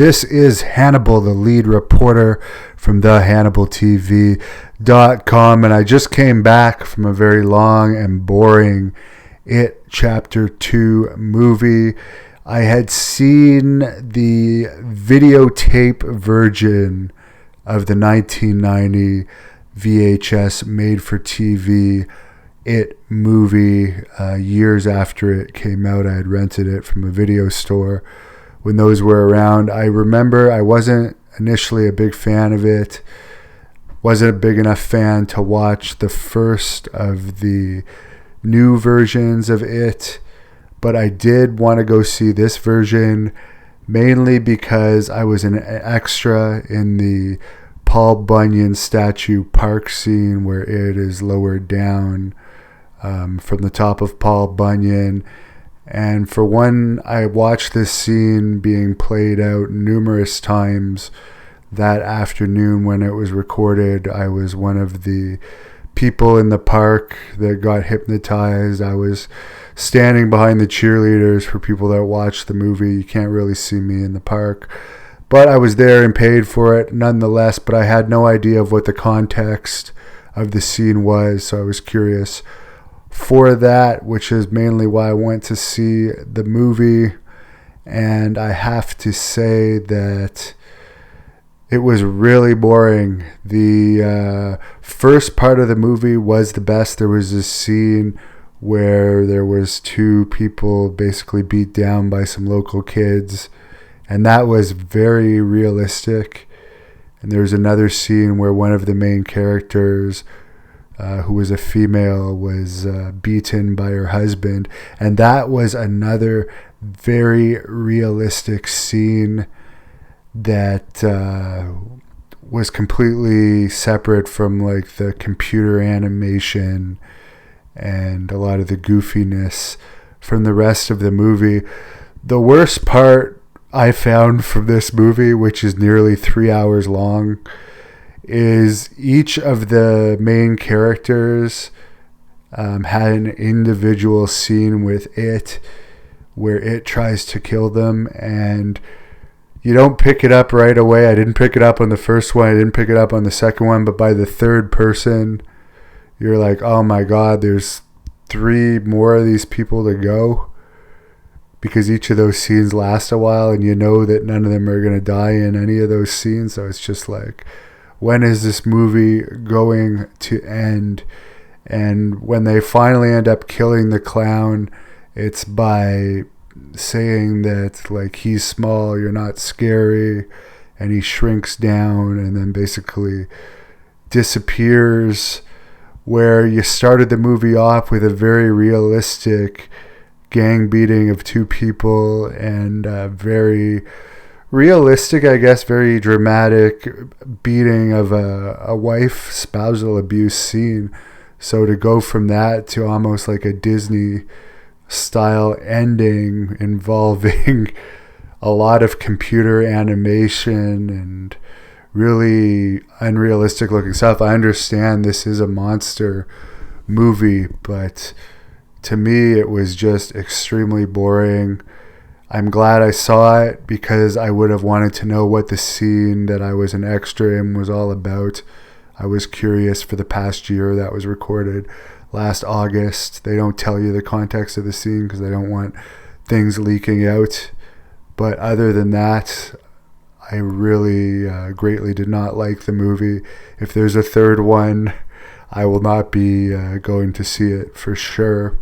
This is Hannibal, the lead reporter from thehannibaltv.com, and I just came back from a very long and boring It Chapter 2 movie. I had seen the videotape version of the 1990 VHS made-for-TV It movie years after it came out. I had rented it from a video store when those were around. I remember I wasn't initially a big fan of it, wasn't a big enough fan to watch the first of the new versions of it, but I did want to go see this version mainly because I was an extra in the Paul Bunyan statue park scene where it is lowered down from the top of Paul Bunyan. And for one, I watched this scene being played out numerous times that afternoon when it was recorded. I was one of the people in the park that got hypnotized. I was standing behind the cheerleaders for people that watched the movie. You can't really see me in the park, but I was there and paid for it nonetheless. But I had no idea of what the context of the scene was, so I was curious for that, which is mainly why I went to see the movie. And I have to say that it was really boring. The first part of the movie was the best. There was this scene where there was two people basically beat down by some local kids, and that was very realistic. And there's another scene where one of the main characters, who was a female, was beaten by her husband, and that was another very realistic scene that was completely separate from like the computer animation and a lot of the goofiness from the rest of the movie. The worst part I found from this movie, which is nearly 3 hours long, is each of the main characters had an individual scene with it where it tries to kill them, and you don't pick it up right away. I didn't pick it up on the first one, I didn't pick it up on the second one, but by the third person you're like, oh my god, there's 3 more of these people to go, because each of those scenes last a while and you know that none of them are going to die in any of those scenes. So it's just like, when is this movie going to end? And when they finally end up killing the clown, it's by saying that like, he's small, you're not scary, and he shrinks down and then basically disappears. Where you started the movie off with a very realistic gang beating of 2 people and very realistic, I guess, very dramatic beating of a wife, spousal abuse scene. So to go from that to almost like a Disney style ending involving a lot of computer animation and really unrealistic looking stuff. I understand this is a monster movie, but to me it was just extremely boring. I'm glad I saw it because I would have wanted to know what the scene that I was an extra in was all about. I was curious for the past year that was recorded last August. They don't tell you the context of the scene because they don't want things leaking out. But other than that, I really greatly did not like the movie. If there's a third one, I will not be going to see it for sure.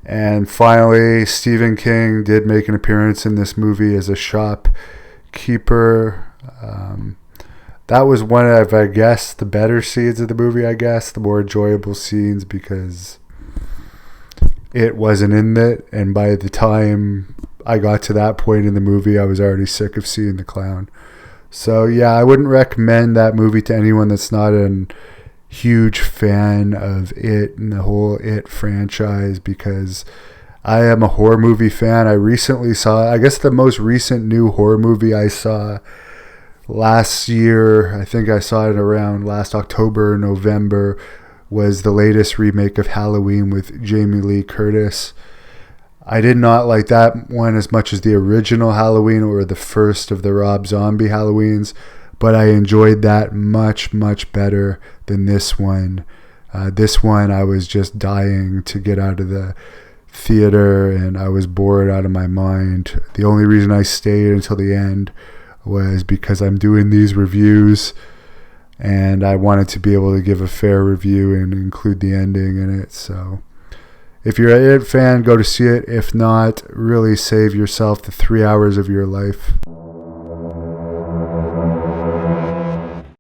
And finally, Stephen King did make an appearance in this movie as a shopkeeper. That was one of, I guess, the better scenes of the movie, I guess, the more enjoyable scenes, because it wasn't in it, and by the time I got to that point in the movie, I was already sick of seeing the clown. So yeah, I wouldn't recommend that movie to anyone that's not a huge fan of it and the whole It franchise, because I am a horror movie fan. I recently saw, I guess the most recent new horror movie I saw last year, I think I saw it around last October or November, was the latest remake of Halloween with Jamie Lee Curtis. I did not like that one as much as the original Halloween or the first of the Rob Zombie Halloweens, but I enjoyed that much, much better than this one. This one, I was just dying to get out of the theater, and I was bored out of my mind. The only reason I stayed until the end was because I'm doing these reviews, and I wanted to be able to give a fair review and include the ending in it. So if you're an It fan, go to see it. If not, really save yourself the 3 hours of your life.